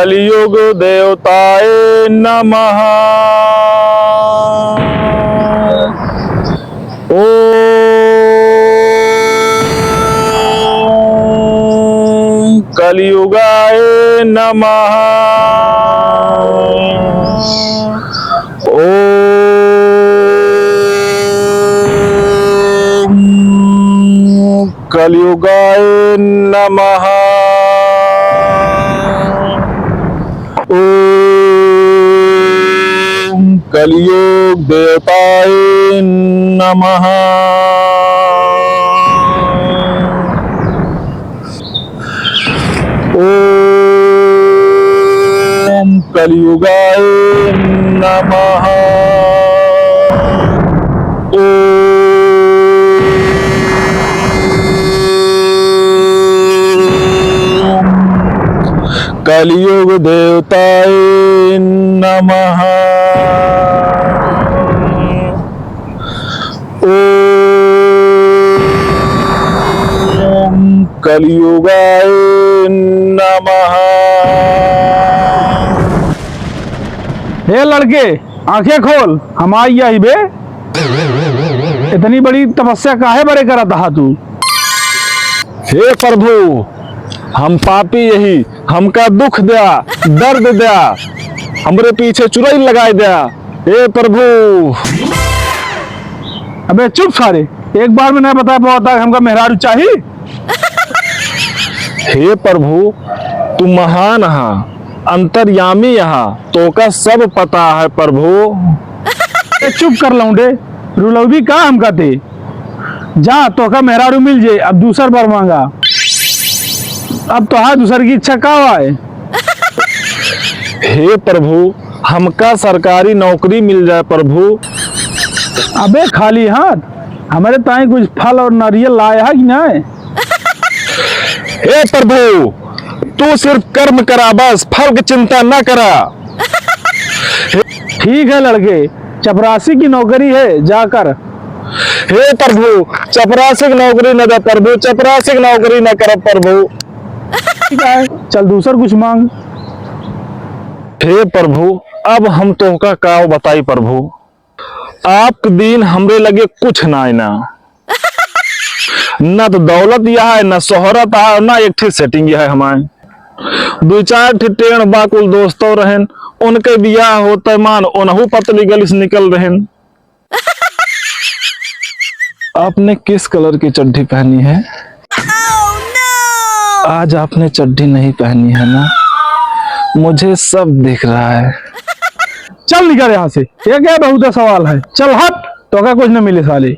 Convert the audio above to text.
कलियुग देवताय नमः। ओम कलियुगाय नमः। ओम कलियुगाय नमः। ओम कलियुग देवताय नमः। ओम कलियुगाय नमः। ओम कलियुग देवताय नमः। ओम कलियुगाय नमः। हे लड़के, आंखें खोल, हम आई आई बे। इतनी बड़ी तपस्या काहे बड़े करा था तू? हे प्रभु, हम पापी यही हमका दुख दिया, दर्द दिया, हमरे पीछे चुड़ैल लगाई दिया। हे प्रभु। अबे चुप सारे, एक बार में नहीं बता पाता हमका मेहरारू चाहिए। हे प्रभु, तू महान है, अंतर्यामी यहाँ तो का सब पता है प्रभु। चुप कर लौंडे, रुलौदी का हम कहते जा तो का मेहरारू मिल जाए। अब दूसर बार मांगा, अब तो हाँ दूसर की इच्छा का है। हे प्रभु, हमका सरकारी नौकरी मिल जाए प्रभु। अबे खाली हाथ हमारे ताई कुछ फल और नारियल लाया है कि नहीं? हे प्रभु, तू सिर्फ कर्म करा, बस फल की चिंता न करा। ठीक है लड़के, चपरासी की नौकरी है, जाकर। हे प्रभु, चपरासी की नौकरी न दे प्रभु, चपरासी की नौकरी न कर प्रभु। ठीक है, चल दूसर कुछ मांग। हे प्रभु, अब हम तो का काव बताई प्रभु। आपके दिन हमरे लगे कुछ ना है, ना तो दौलत यह है, ना शोहरत है, ना एक ठीक सेटिंग यह है। हमारे दो चार टेढ़ बाकुल दोस्तों रहन, उनके बियाह होते मान उनहु पतली गली से निकल रहन। आपने किस कलर की चड्डी पहनी है? आज आपने चड्डी नहीं पहनी है ना, मुझे सब दिख रहा है। चल निकल यहाँ से, ये क्या बहुत सवाल है। चल हट, तो क्या कुछ न मिले साले।